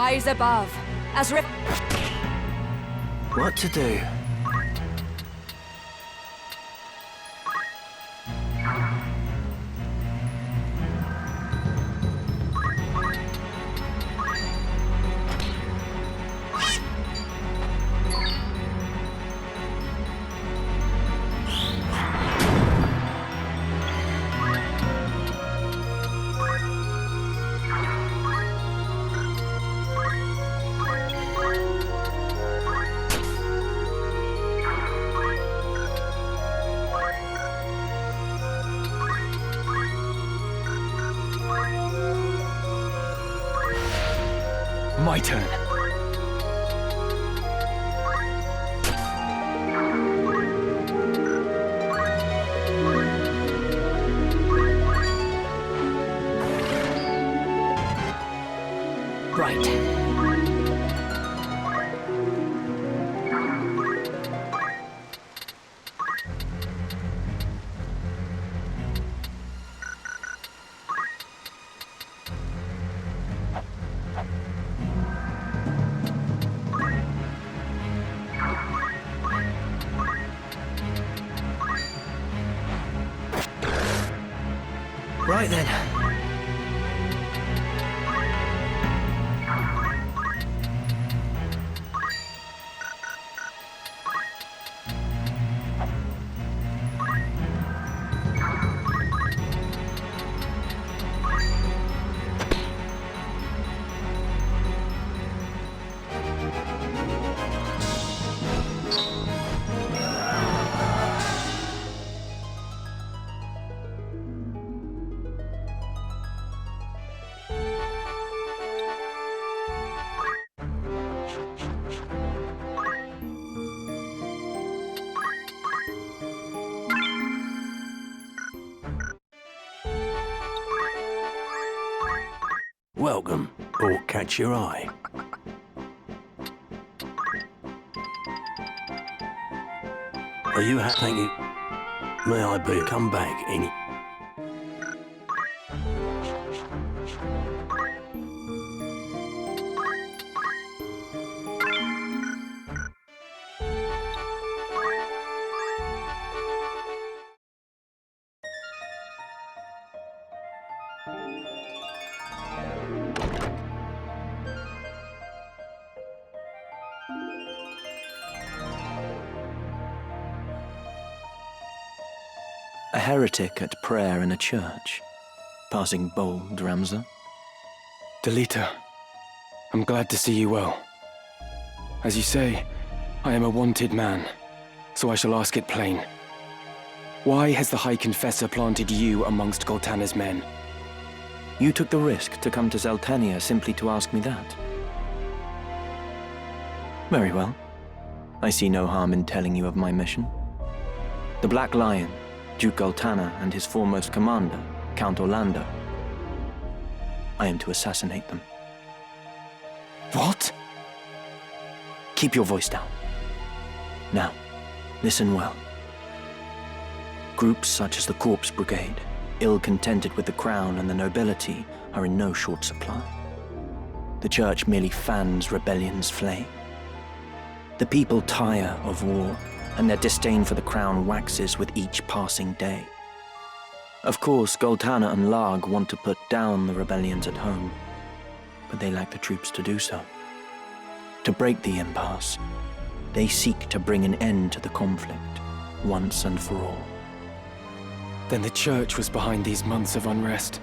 rise above, as What to do? My turn. right. Right then. Welcome. Aught catch your eye? Are you happy? Thank you. May I be? Come back any... A heretic at prayer in a church. Passing bold, Ramza. Delita, I'm glad to see you well. As you say, I am a wanted man, so I shall ask it plain. Why has the High Confessor planted you amongst Goltana's men? You took the risk to come to Zeltania simply to ask me that. Very well. I see no harm in telling you of my mission. The Black Lion, Duke Goltana, and his foremost commander, Count Orlando. I am to assassinate them. What? Keep your voice down. Now, listen well. Groups such as the Corpse Brigade, ill-contented with the crown and the nobility, are in no short supply. The Church merely fans rebellion's flame. The people tire of war, and their disdain for the crown waxes with each passing day. Of course, Goltana and Larg want to put down the rebellions at home, but they lack the troops to do so. To break the impasse, they seek to bring an end to the conflict, once and for all. Then the Church was behind these months of unrest.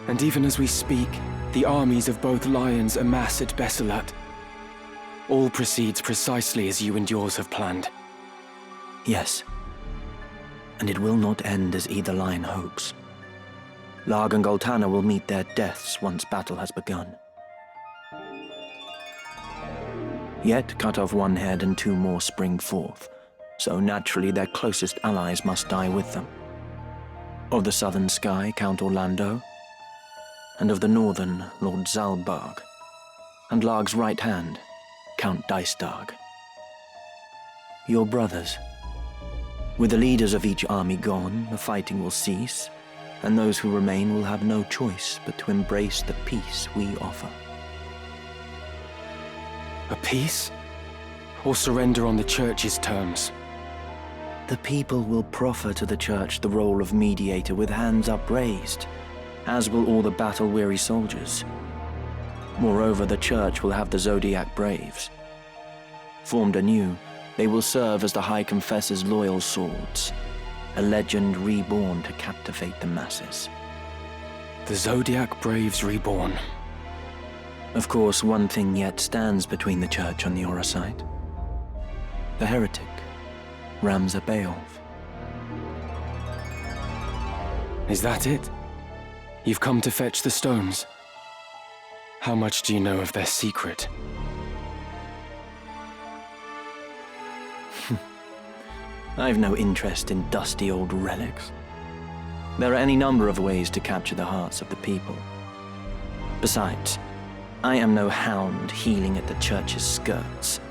And even as we speak, the armies of both lions amass at Besselat. All proceeds precisely as you and yours have planned. Yes. And it will not end as either lion hopes. Larg and Goltana will meet their deaths once battle has begun. Yet cut off one head and two more spring forth, so naturally their closest allies must die with them. Of the southern sky, Count Orlando, and of the northern, Lord Zalbarg, and Larg's right hand, Count Dystarg. Your brothers. With the leaders of each army gone, the fighting will cease, and those who remain will have no choice but to embrace the peace we offer. A peace? Or surrender on the Church's terms? The people will proffer to the Church the role of mediator with hands upraised, as will all the battle-weary soldiers. Moreover, the Church will have the Zodiac Braves. Formed anew, they will serve as the High Confessor's loyal swords, a legend reborn to captivate the masses. The Zodiac Braves reborn. Of course, one thing yet stands between the Church and the Orosite. The heretic, Ramza Beowulf. Is that it? You've come to fetch the stones? How much do you know of their secret? I've no interest in dusty old relics. There are any number of ways to capture the hearts of the people. Besides, I am no hound heeling at the Church's skirts.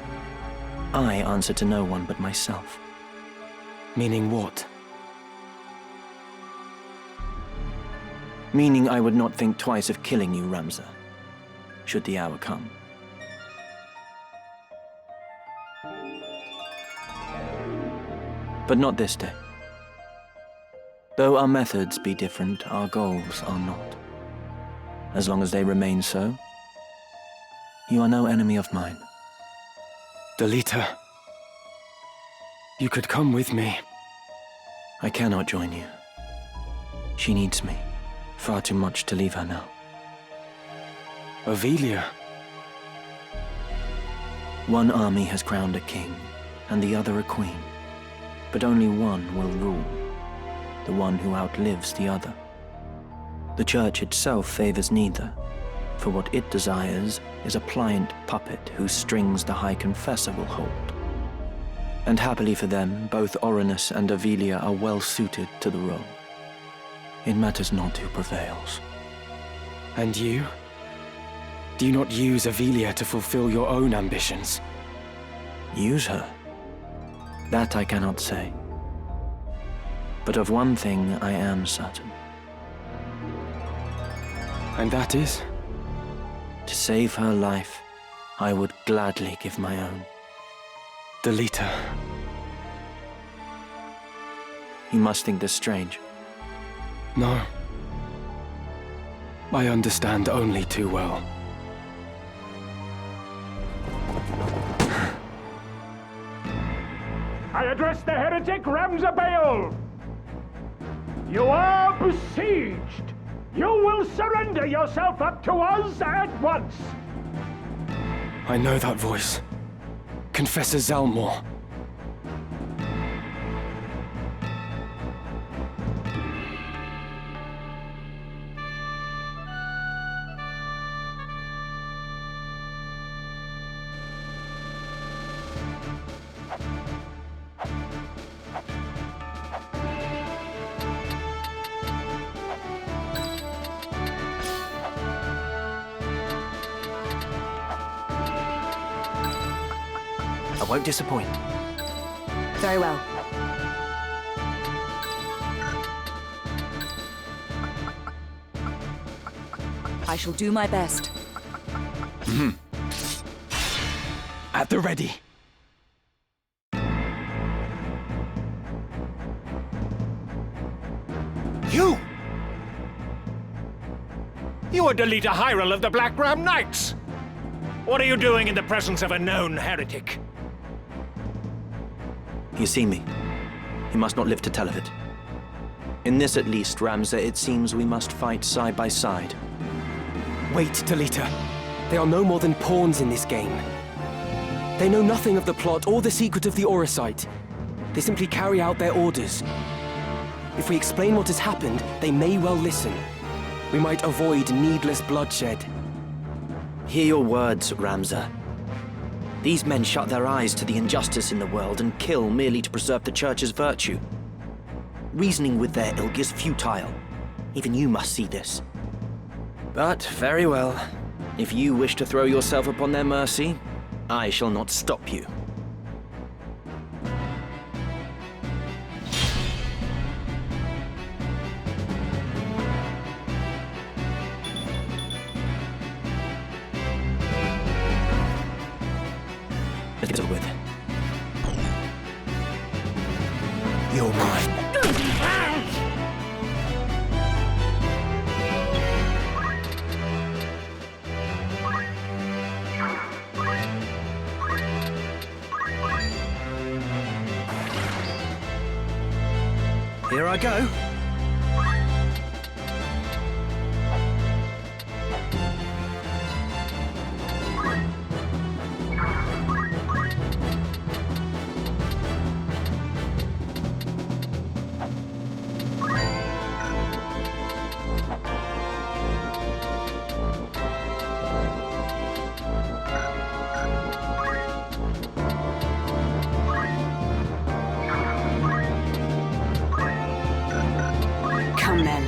I answer to no one but myself. Meaning what? Meaning I would not think twice of killing you, Ramza, should the hour come. But not this day. Though our methods be different, our goals are not. As long as they remain so, you are no enemy of mine. Delita, you could come with me. I cannot join you. She needs me. Far too much to leave her now. Ovelia. One army has crowned a king, and the other a queen. But only one will rule, the one who outlives the other. The Church itself favors neither, for what it desires is a pliant puppet whose strings the High Confessor will hold. And happily for them, both Orinus and Ovelia are well suited to the role. It matters not who prevails. And you? Do you not use Ivalice to fulfill your own ambitions? Use her? That I cannot say. But of one thing I am certain. And that is? To save her life, I would gladly give my own. Delita. You must think this strange. No. I understand only too well. I address the heretic Ramza Beowulf. You are besieged. You will surrender yourself up to us at once. I know that voice. Confessor Zalmor. I won't disappoint. Very well. I shall do my best. At the ready. You are Delita Hyrule of the Black Ram Knights. What are you doing in the presence of a known heretic? You see me. You must not live to tell of it. In this at least, Ramza, it seems we must fight side by side. Wait, Delita. They are no more than pawns in this game. They know nothing of the plot or the secret of the Orosite. They simply carry out their orders. If we explain what has happened, they may well listen. We might avoid needless bloodshed. Hear your words, Ramza. These men shut their eyes to the injustice in the world and kill merely to preserve the Church's virtue. Reasoning with their ilk is futile. Even you must see this. But very well. If you wish to throw yourself upon their mercy, I shall not stop you. Let's get it over with. You're mine. Here I go. Come then.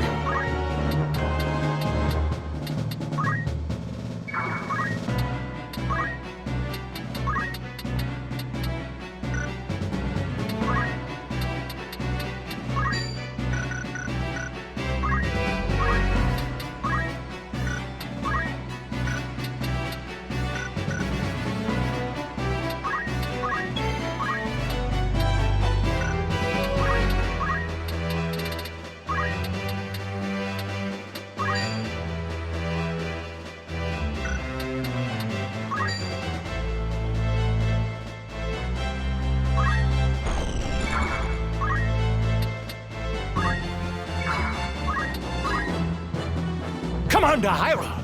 Commander Hyrule,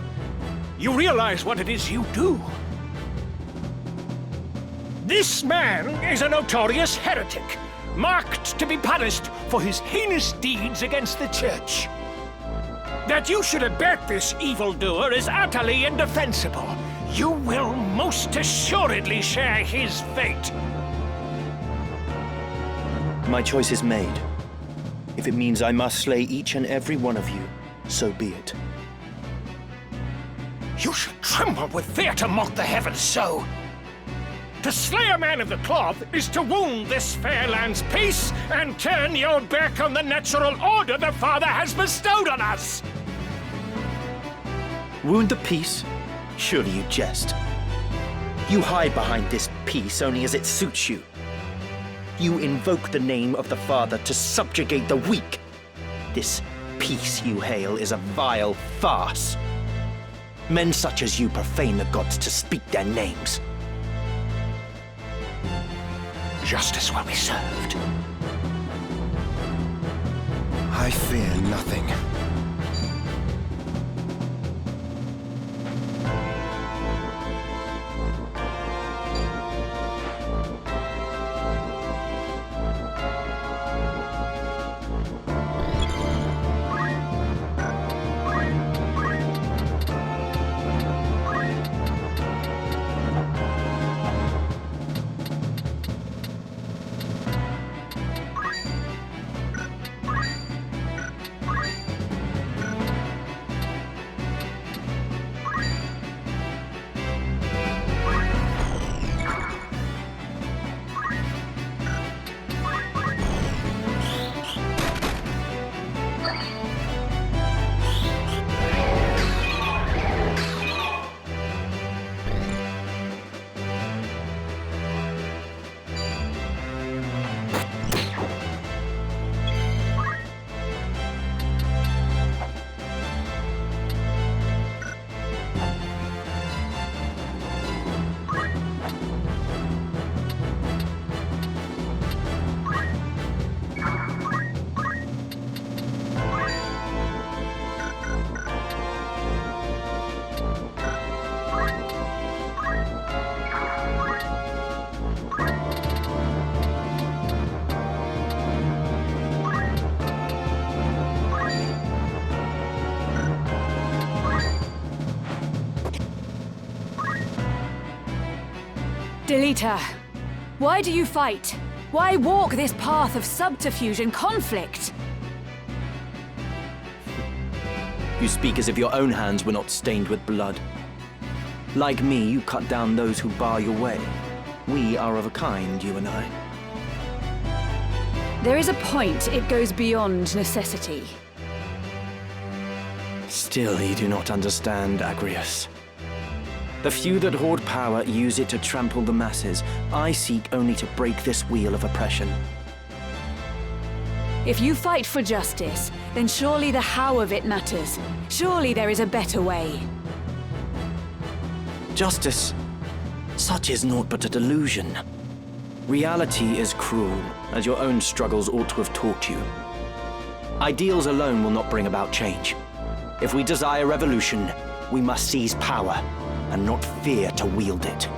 you realize what it is you do? This man is a notorious heretic, marked to be punished for his heinous deeds against the Church. That you should abet this evildoer is utterly indefensible. You will most assuredly share his fate. My choice is made. If it means I must slay each and every one of you, so be it. You should tremble with fear to mock the heavens so. To slay a man of the cloth is to wound this fair land's peace and turn your back on the natural order the Father has bestowed on us. Wound the peace? Surely you jest. You hide behind this peace only as it suits you. You invoke the name of the Father to subjugate the weak. This peace you hail is a vile farce. Men such as you profane the gods to speak their names. Justice will be served. I fear nothing. Delita, why do you fight? Why walk this path of subterfuge and conflict? You speak as if your own hands were not stained with blood. Like me, you cut down those who bar your way. We are of a kind, you and I. There is a point it goes beyond necessity. Still, you do not understand, Agrius. The few that hoard power use it to trample the masses. I seek only to break this wheel of oppression. If you fight for justice, then surely the how of it matters. Surely there is a better way. Justice, such is naught but a delusion. Reality is cruel, as your own struggles ought to have taught you. Ideals alone will not bring about change. If we desire revolution, we must seize power and not fear to wield it.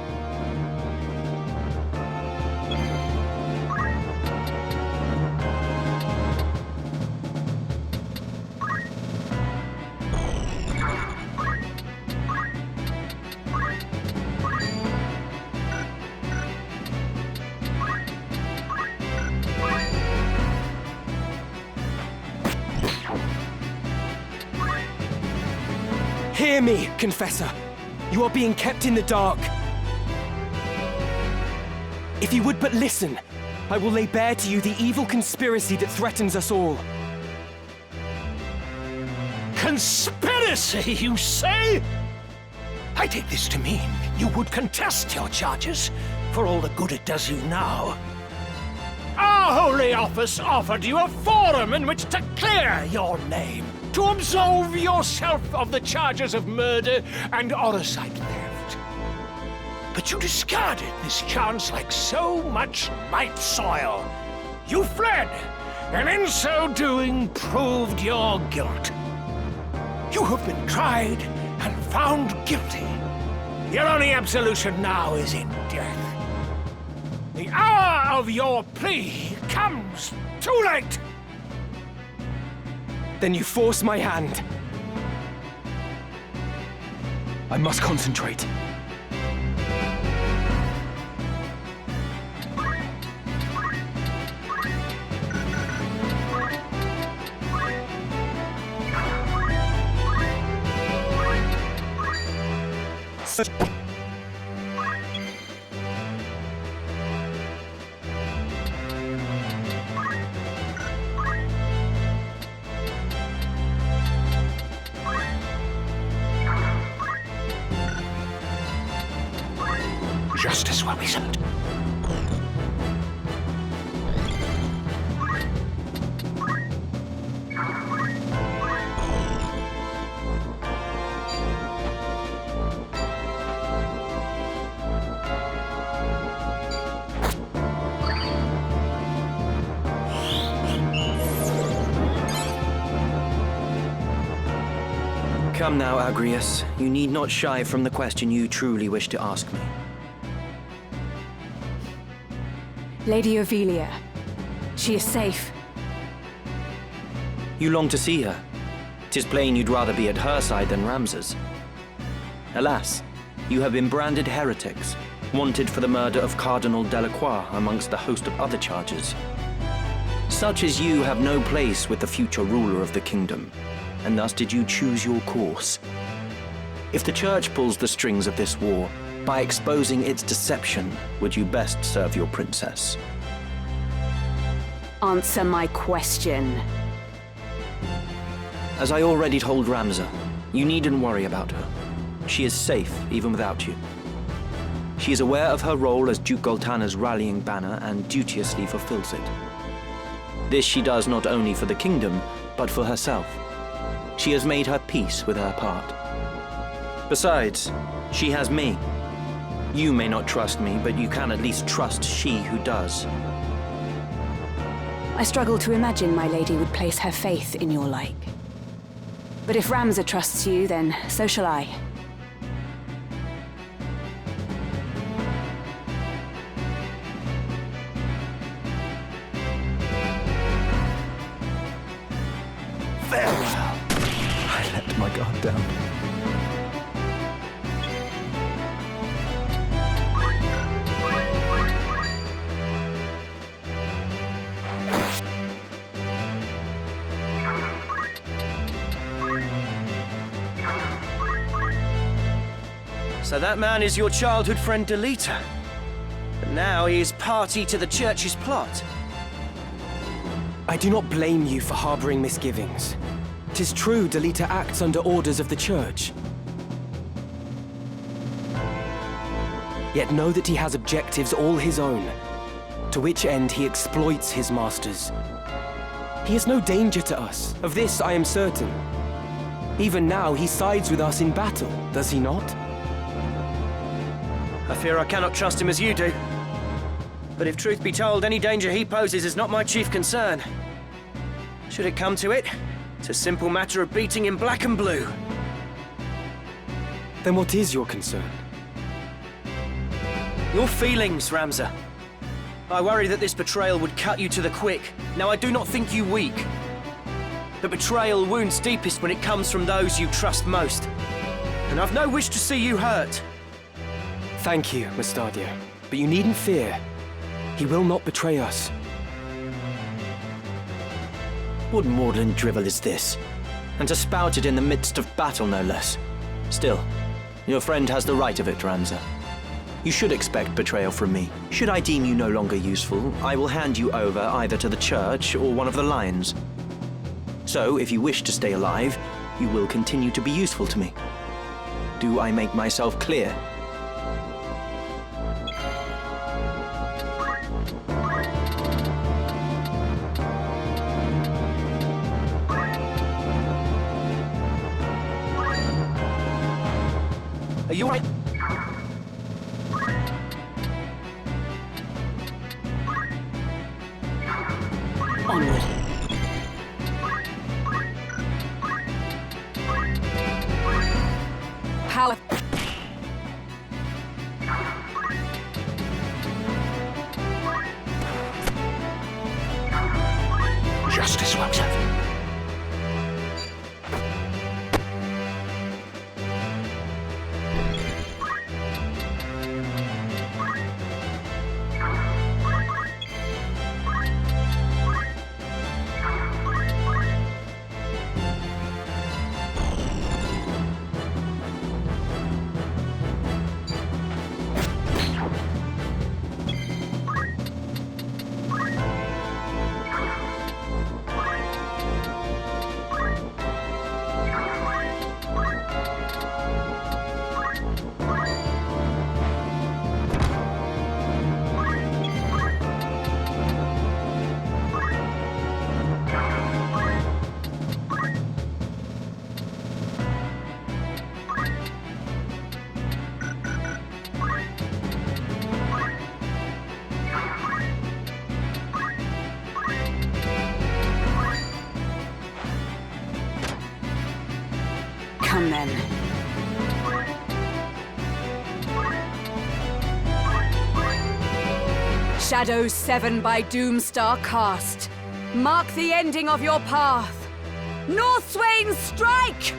Hear me, Confessor. You are being kept in the dark. If you would but listen, I will lay bare to you the evil conspiracy that threatens us all. Conspiracy, you say? I take this to mean you would contest your charges, for all the good it does you now. Our Holy Office offered you a forum in which to clear your name, to absolve yourself of the charges of murder and Orosite theft. But you discarded this chance like so much night soil. You fled, and in so doing proved your guilt. You have been tried and found guilty. Your only absolution now is in death. The hour of your plea comes too late. Then you force my hand. I must concentrate. Justice will be served. Come now, Agrius. You need not shy from the question you truly wish to ask me. Lady Ivalice. She is safe. You long to see her. 'Tis plain you'd rather be at her side than Rams's. Alas, you have been branded heretics, wanted for the murder of Cardinal Delacroix amongst a host of other charges. Such as you have no place with the future ruler of the kingdom, and thus did you choose your course. If the Church pulls the strings of this war, by exposing its deception, would you best serve your princess? Answer my question. As I already told Ramza, you needn't worry about her. She is safe, even without you. She is aware of her role as Duke Goltana's rallying banner and duteously fulfills it. This she does not only for the kingdom, but for herself. She has made her peace with her part. Besides, she has me. You may not trust me, but you can at least trust she who does. I struggle to imagine my lady would place her faith in your like. But if Ramza trusts you, then so shall I. Farewell. I let my guard down. So that man is your childhood friend Delita. But now he is party to the Church's plot. I do not blame you for harboring misgivings. 'Tis true Delita acts under orders of the Church. Yet know that he has objectives all his own, to which end he exploits his masters. He is no danger to us, of this I am certain. Even now he sides with us in battle, does he not? I fear I cannot trust him as you do. But if truth be told, any danger he poses is not my chief concern. Should it come to it, it's a simple matter of beating him black and blue. Then what is your concern? Your feelings, Ramza. I worry that this betrayal would cut you to the quick. Now, I do not think you weak. But betrayal wounds deepest when it comes from those you trust most. And I've no wish to see you hurt. Thank you, Mustadio. But you needn't fear. He will not betray us. What maudlin drivel is this? And to spout it in the midst of battle, no less. Still, your friend has the right of it, Ramza. You should expect betrayal from me. Should I deem you no longer useful, I will hand you over either to the church or one of the lions. So, if you wish to stay alive, you will continue to be useful to me. Do I make myself clear? Are you right? Onward. Power. Justice will serve. Come then. Shadows 7 by Doomstar cast. Mark the ending of your path. Northswain, strike!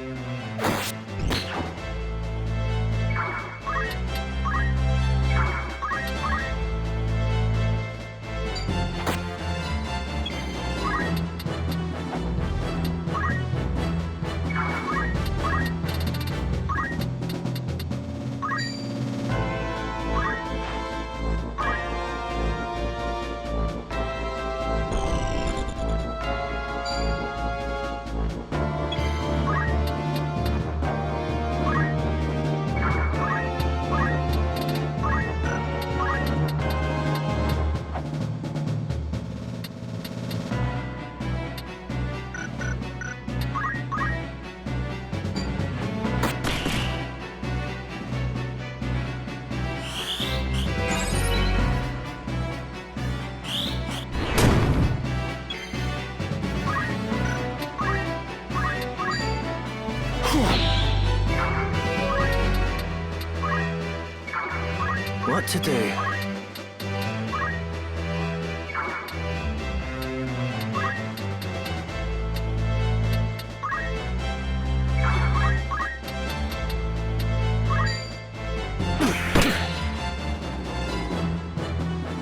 What to do?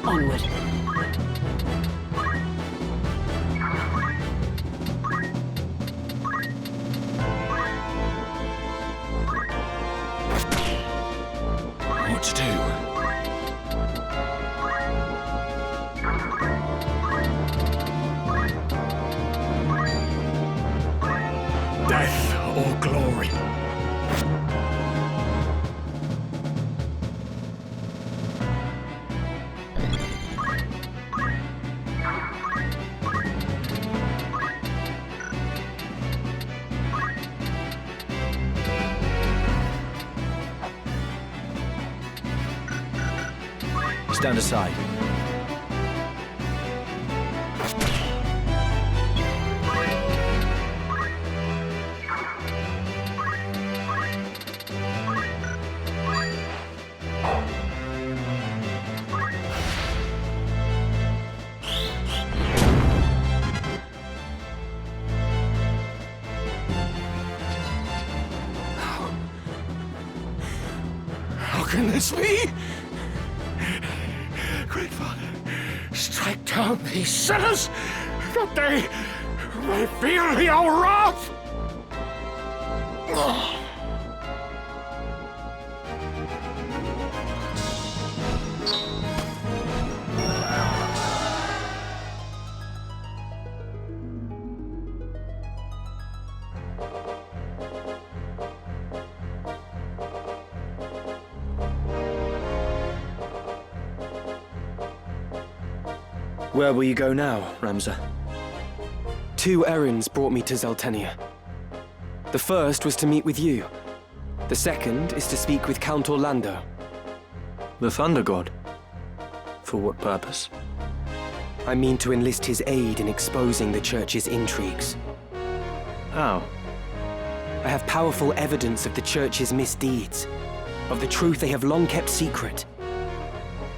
Onward. What to do? Death or glory? Stand aside. How can this be? Great Father, strike down these sinners, that they may feel your wrath! Where will you go now, Ramza? 2 errands brought me to Zeltenia. The first was to meet with you. The second is to speak with Count Orlando. The Thunder God? For what purpose? I mean to enlist his aid in exposing the Church's intrigues. How? I have powerful evidence of the Church's misdeeds, of the truth they have long kept secret.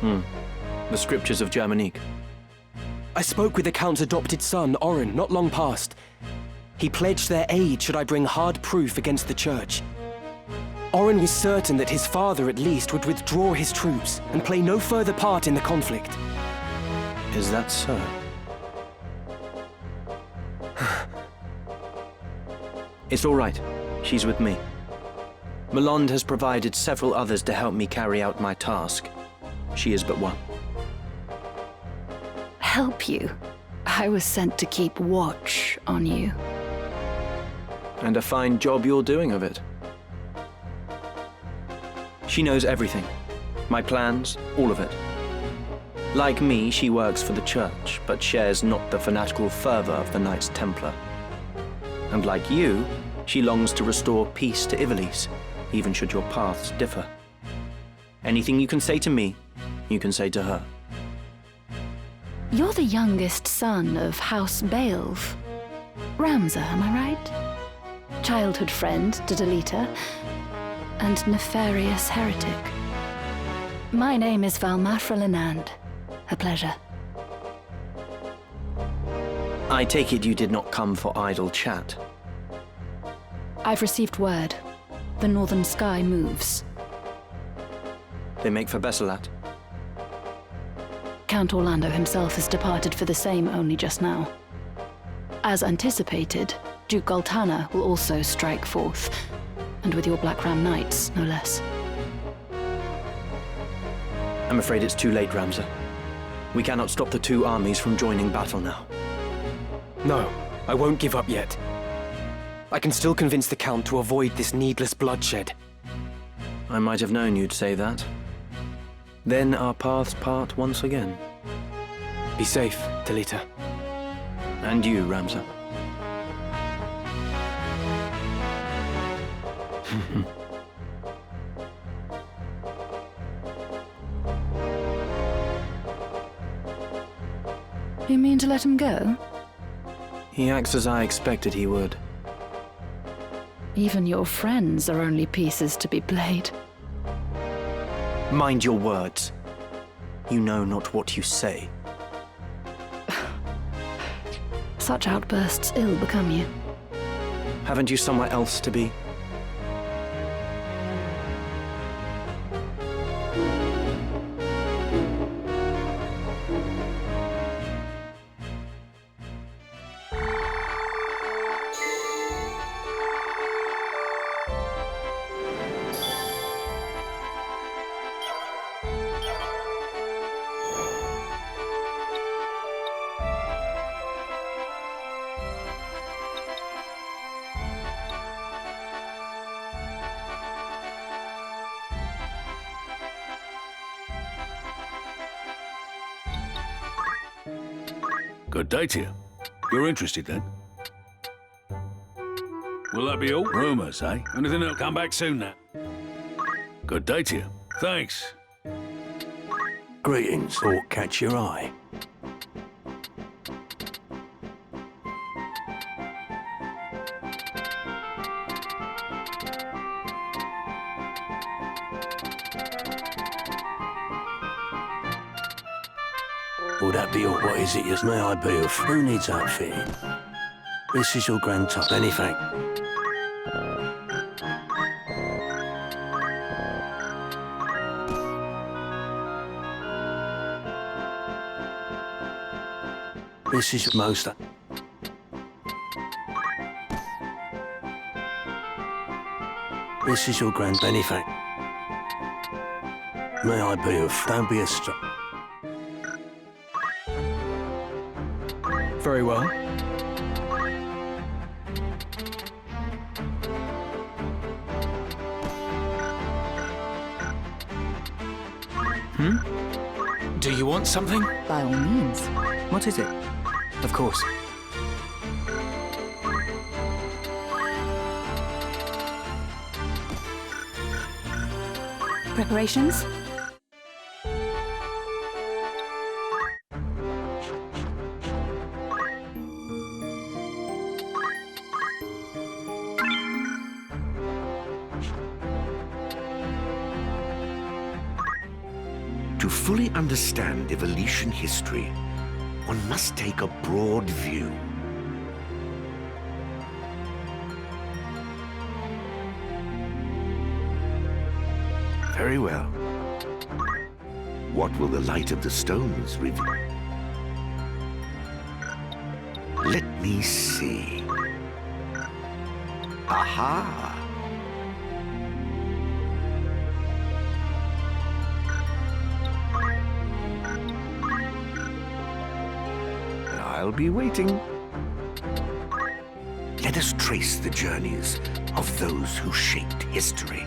The scriptures of Germanique. I spoke with the Count's adopted son, Orin, not long past. He pledged their aid should I bring hard proof against the Church. Orin was certain that his father, at least, would withdraw his troops and play no further part in the conflict. Is that so? It's all right. She's with me. Malond has provided several others to help me carry out my task. She is but one. Help you? I was sent to keep watch on you. And a fine job you're doing of it. She knows everything. My plans, all of it. Like me, she works for the Church, but shares not the fanatical fervor of the Knights Templar. And like you, she longs to restore peace to Ivalice, even should your paths differ. Anything you can say to me, you can say to her. You're the youngest son of House Beowulf. Ramza, am I right? Childhood friend to Delita, and nefarious heretic. My name is Valmafra Lenand. A pleasure. I take it you did not come for idle chat. I've received word. The northern sky moves. They make for Besselat. Count Orlando himself has departed for the same only just now. As anticipated, Duke Goltana will also strike forth, and with your Black Ram Knights, no less. I'm afraid it's too late, Ramza. We cannot stop the 2 armies from joining battle now. No, I won't give up yet. I can still convince the Count to avoid this needless bloodshed. I might have known you'd say that. Then our paths part once again. Be safe, Delita. And you, Ramza. You mean to let him go? He acts as I expected he would. Even your friends are only pieces to be played. Mind your words. You know not what you say. Such outbursts ill become you. Haven't you somewhere else to be? Good day to you. You're interested then? Will that be all? Rumours, eh? Anything that'll come back soon now? Good day to you. Thanks. Greetings. Thought catch your eye. Will that be all? What is it? Yes, may I be of? Who needs outfitting? This is your grand top. Anything. This is most. This is your grand benefact. May I be of? Don't be a Very well. Do you want something? By all means. What is it? Of course. Preparations? To fully understand Ivalician history, one must take a broad view. Very well. What will the light of the stones reveal? Let me see. Aha! I'll be waiting. Let us trace the journeys of those who shaped history.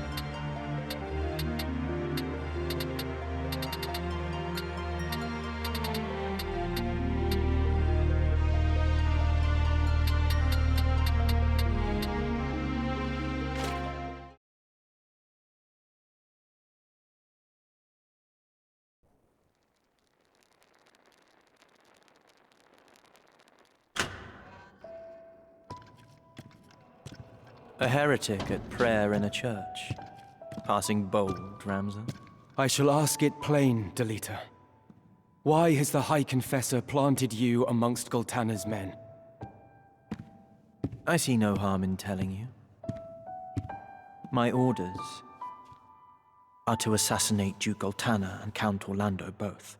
A heretic at prayer in a church. Passing bold, Ramza. I shall ask it plain, Delita. Why has the High Confessor planted you amongst Goltana's men? I see no harm in telling you. My orders are to assassinate Duke Goltana and Count Orlando both.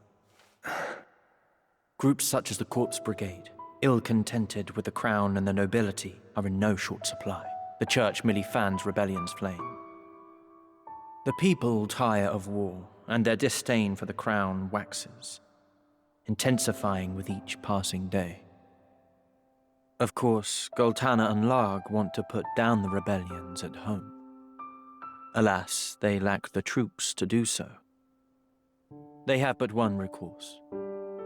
Groups such as the Corpse Brigade, ill-contented with the crown and the nobility, are in no short supply. The Church merely fans rebellion's flame. The people tire of war, and their disdain for the crown waxes, intensifying with each passing day. Of course, Goltana and Larg want to put down the rebellions at home. Alas, they lack the troops to do so. They have but one recourse.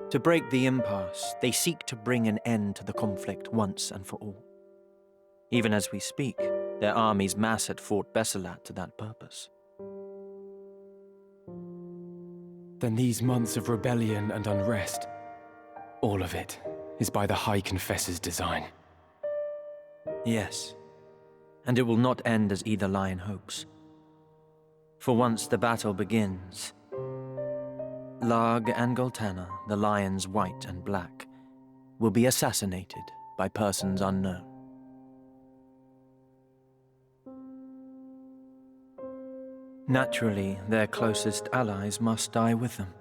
To break the impasse, they seek to bring an end to the conflict once and for all. Even as we speak, their armies mass at Fort Besselat to that purpose. Then these months of rebellion and unrest, all of it is by the High Confessor's design. Yes, and it will not end as either lion hopes. For once the battle begins, Larg and Goltana, the lions white and black, will be assassinated by persons unknown. Naturally, their closest allies must die with them.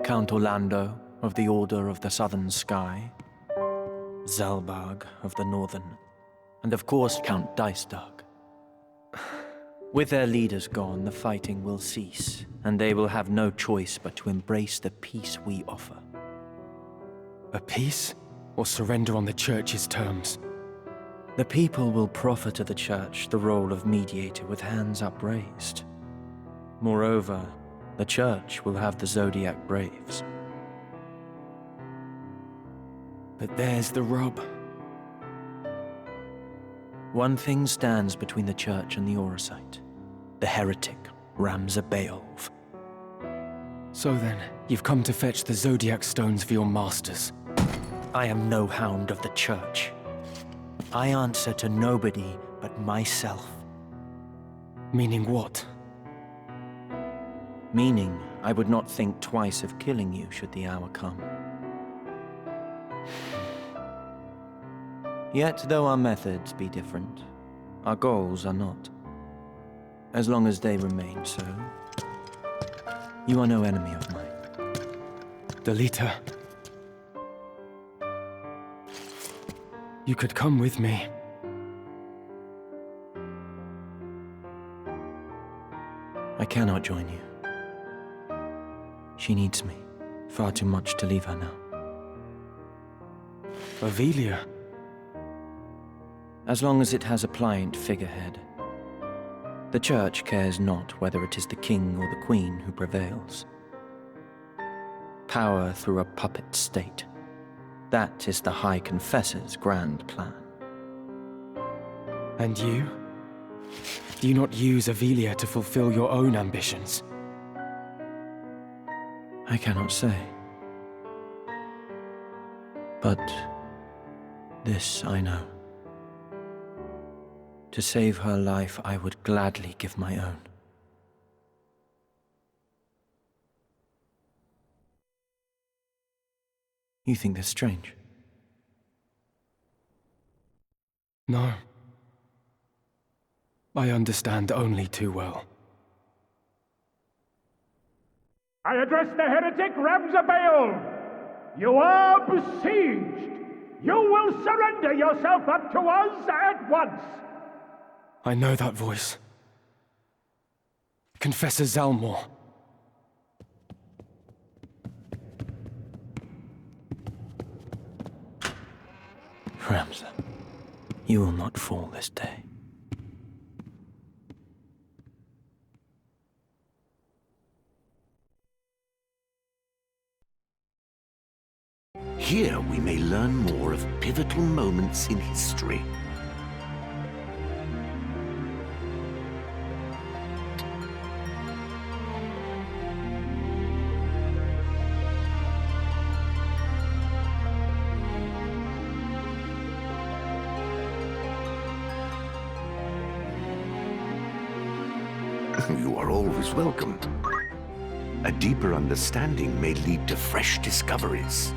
Count Orlando of the Order of the Southern Sky, Zalbarg of the Northern, and of course Count Dicedug. With their leaders gone, the fighting will cease, and they will have no choice but to embrace the peace we offer. A peace, or surrender on the Church's terms? The people will proffer to the Church the role of mediator with hands upraised. Moreover, the Church will have the Zodiac Braves. But there's the rub. One thing stands between the Church and the Orosite. The heretic, Ramza Beowulf. So then, you've come to fetch the Zodiac Stones for your masters. I am no hound of the Church. I answer to nobody but myself. Meaning what? Meaning, I would not think twice of killing you should the hour come. Yet, though our methods be different, our goals are not. As long as they remain so, you are no enemy of mine. Delita. You could come with me. I cannot join you. She needs me. Far too much to leave her now. Avelia. As long as it has a pliant figurehead. The Church cares not whether it is the king or the queen who prevails. Power through a puppet state. That is the High Confessor's grand plan. And you? Do you not use Avelia to fulfill your own ambitions? I cannot say. But this I know. To save her life, I would gladly give my own. You think this strange? No. I understand only too well. I address the heretic Ramzabael. You are besieged. You will surrender yourself up to us at once. I know that voice. Confessor Zalmor. Ramza, you will not fall this day. Here we may learn more of pivotal moments in history. You are always welcome. A deeper understanding may lead to fresh discoveries.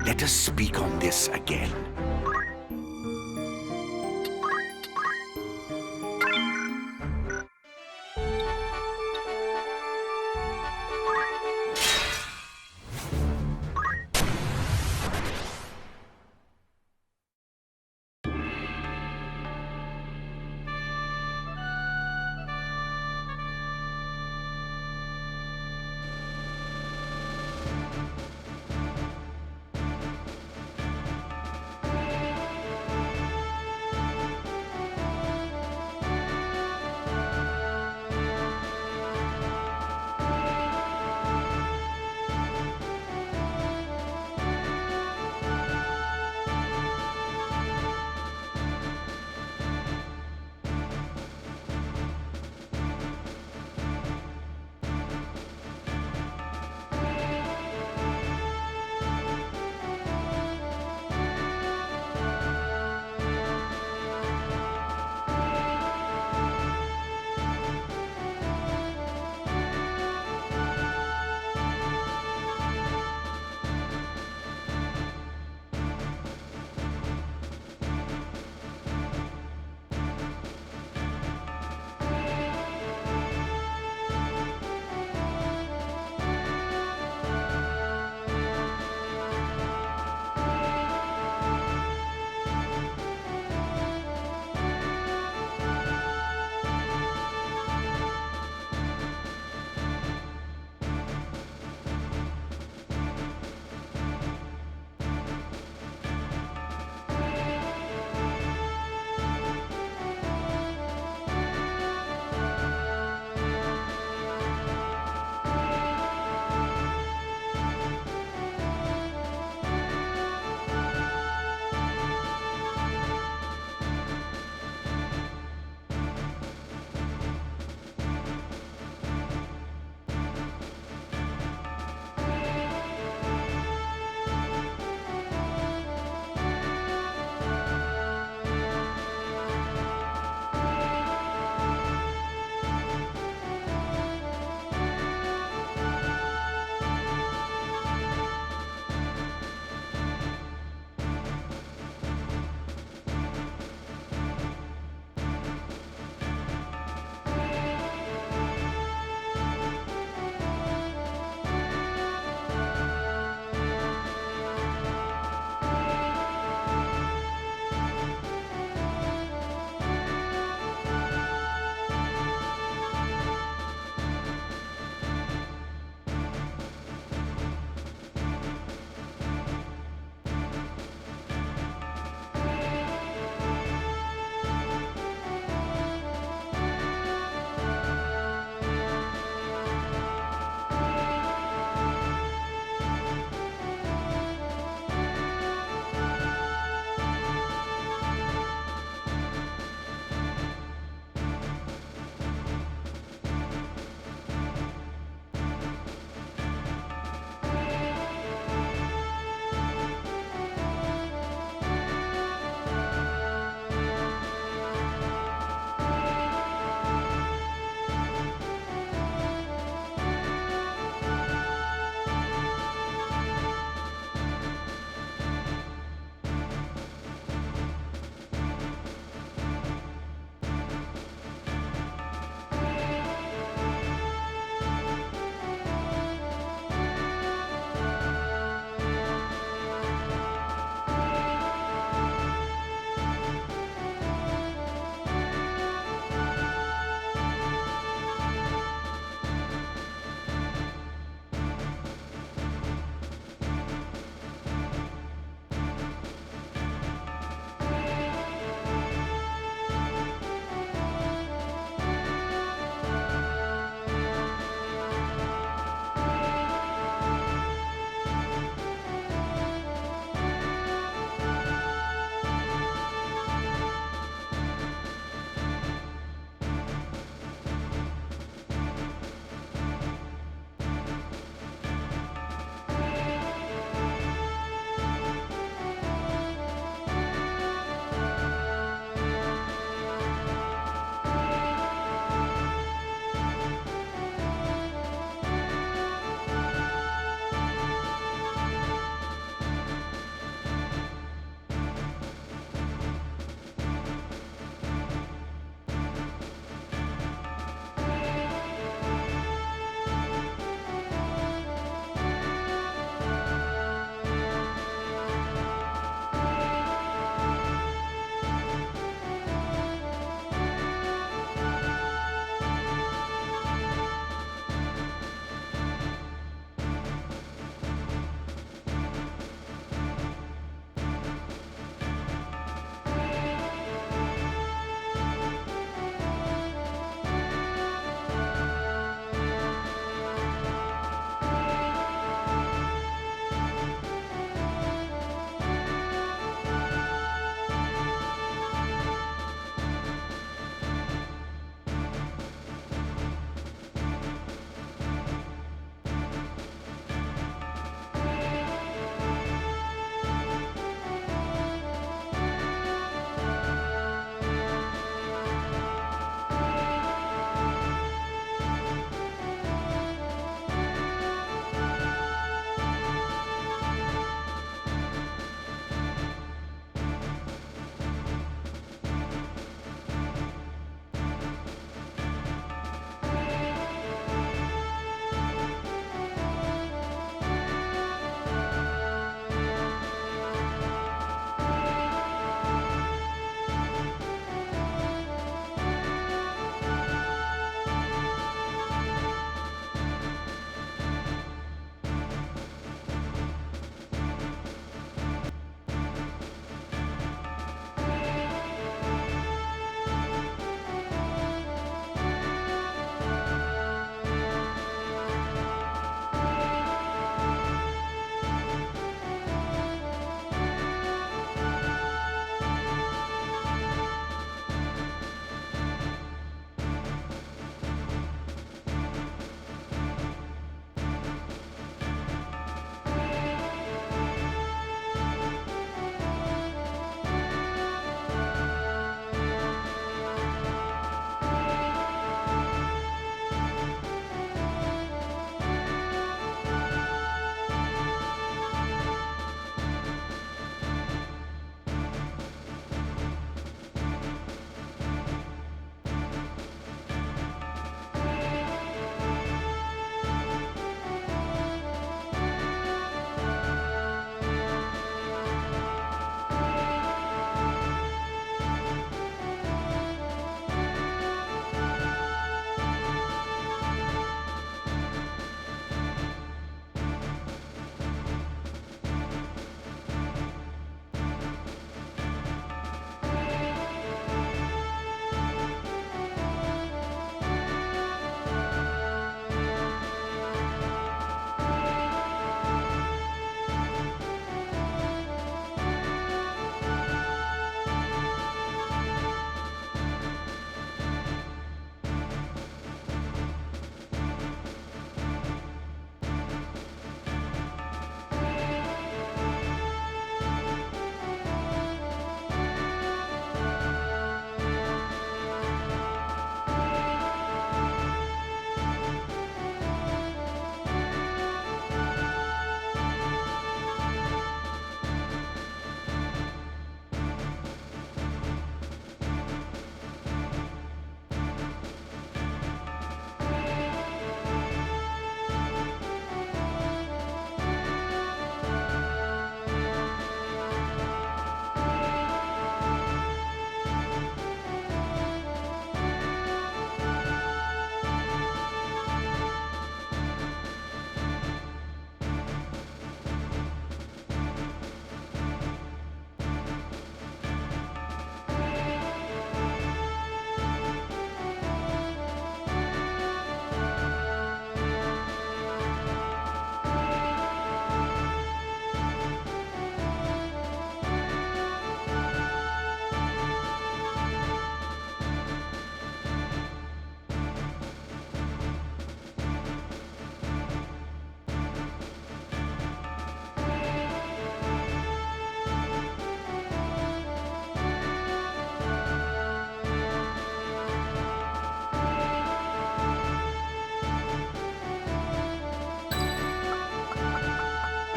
Let us speak on this again.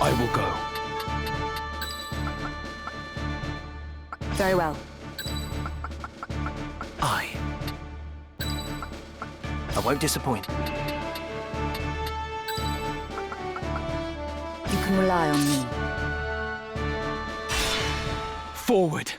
I will go. Very well. I won't disappoint. You can rely on me. Forward!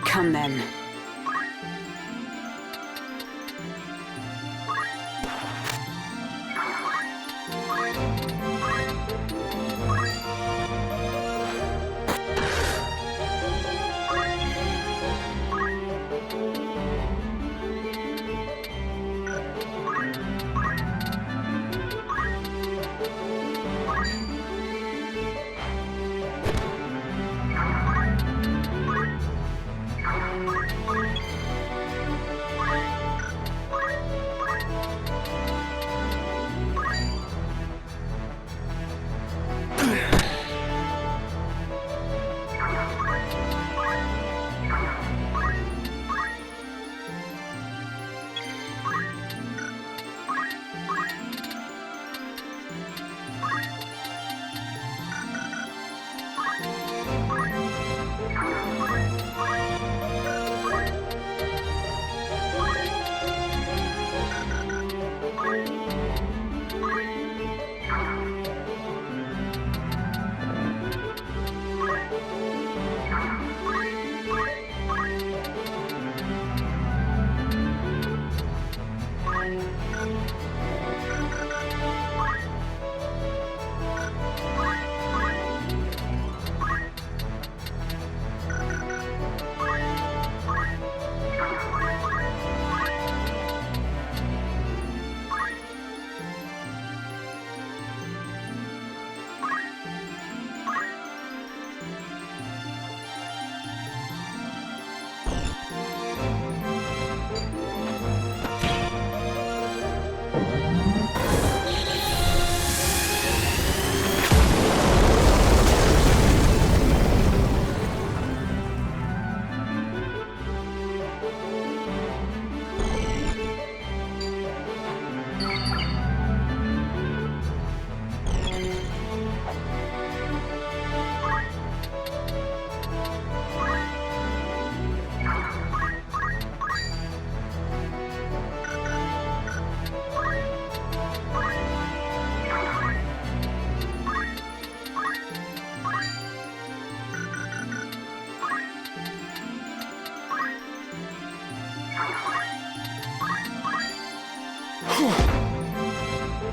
Come then.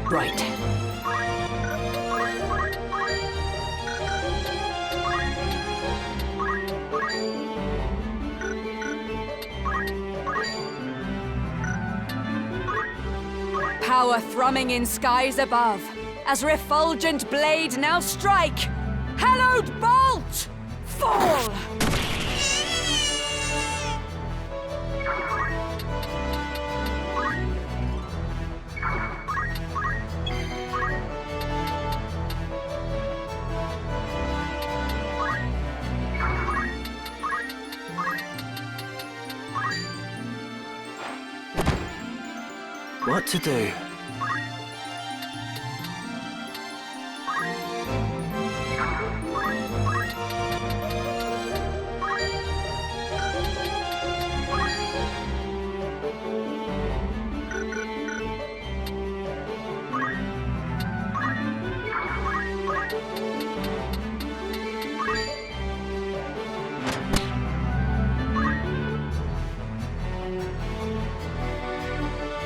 Right. Power thrumming in skies above, as refulgent blade now strike! Hallowed bolt! Fall! What to do?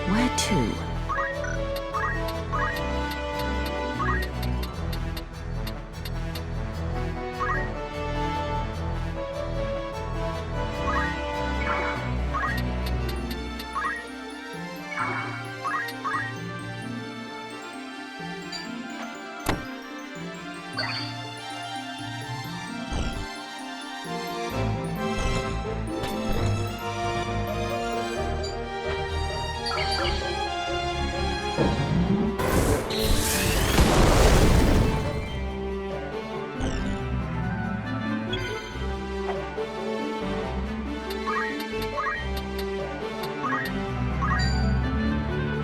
Where to?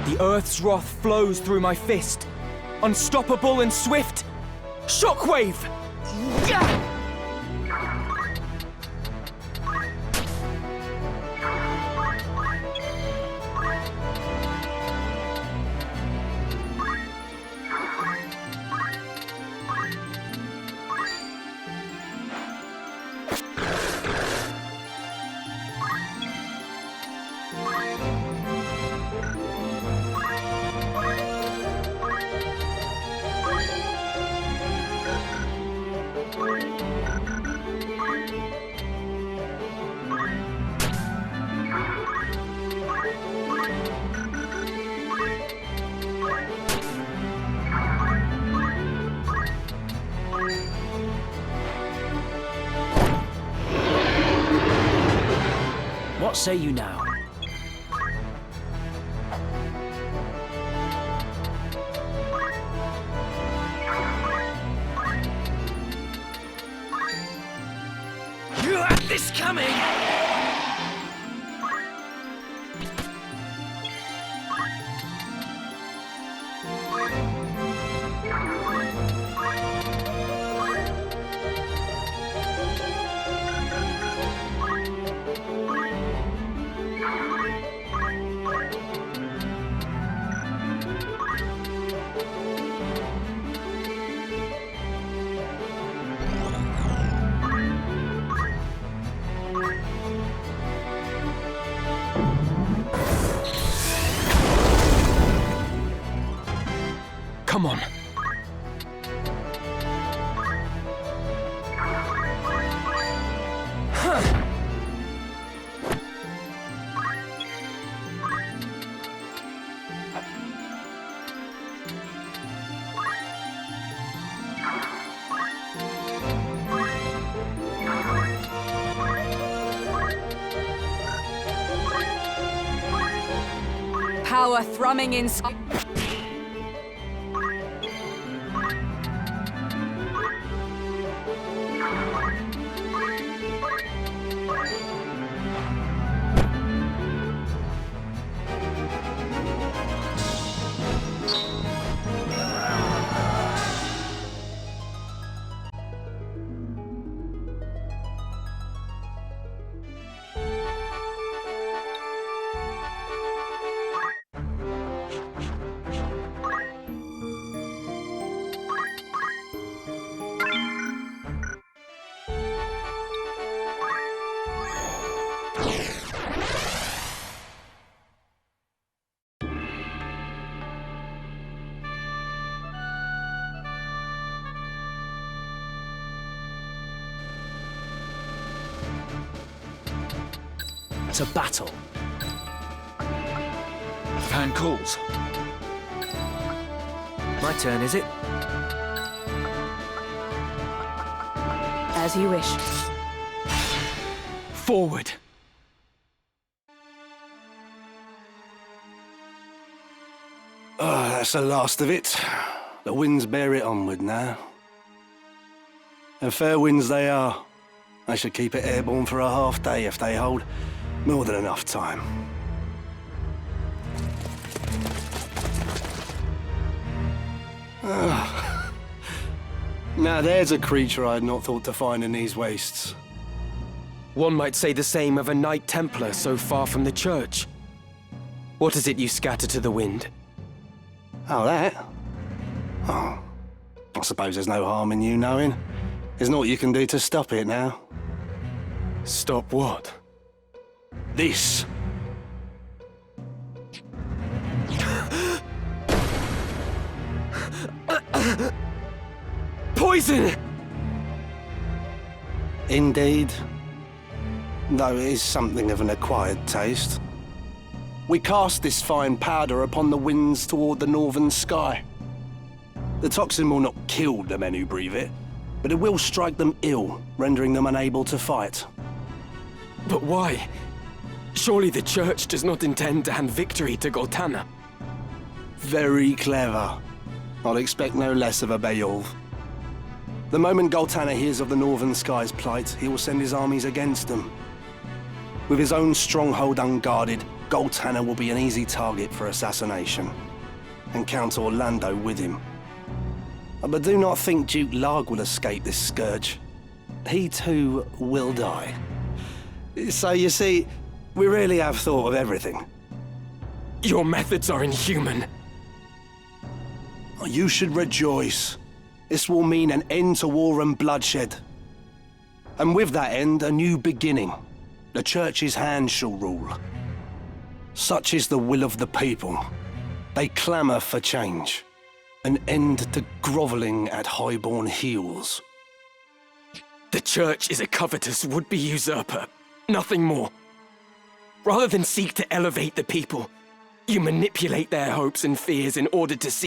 The Earth's wrath flows through my fist. Unstoppable and swift. Shockwave! Gah! What say you now? You had this coming! Come on. Power thrumming in. To battle. Fan calls. My turn, is it? As you wish. Forward. Oh, that's the last of it. The winds bear it onward now. And fair winds they are. I should keep it airborne for a half day if they hold more than enough time. Now there's a creature I had not thought to find in these wastes. One might say the same of a Knight Templar so far from the church. What is it you scatter to the wind? Oh, that? Oh, I suppose there's no harm in you knowing. There's naught you can do to stop it now. Stop what? This. Poison! Indeed. Though it is something of an acquired taste. We cast this fine powder upon the winds toward the northern sky. The toxin will not kill the men who breathe it, but it will strike them ill, rendering them unable to fight. But why? Surely the Church does not intend to hand victory to Goltana. Very clever. I'll expect no less of a Beowulf. The moment Goltana hears of the Northern Sky's plight, he will send his armies against them. With his own stronghold unguarded, Goltana will be an easy target for assassination, and Count Orlando with him. But do not think Duke Larg will escape this scourge. He too will die. So you see, we really have thought of everything. Your methods are inhuman. You should rejoice. This will mean an end to war and bloodshed. And with that end, a new beginning. The Church's hand shall rule. Such is the will of the people. They clamour for change. An end to grovelling at highborn heels. The Church is a covetous would-be usurper. Nothing more. Rather than seek to elevate the people, you manipulate their hopes and fears in order to see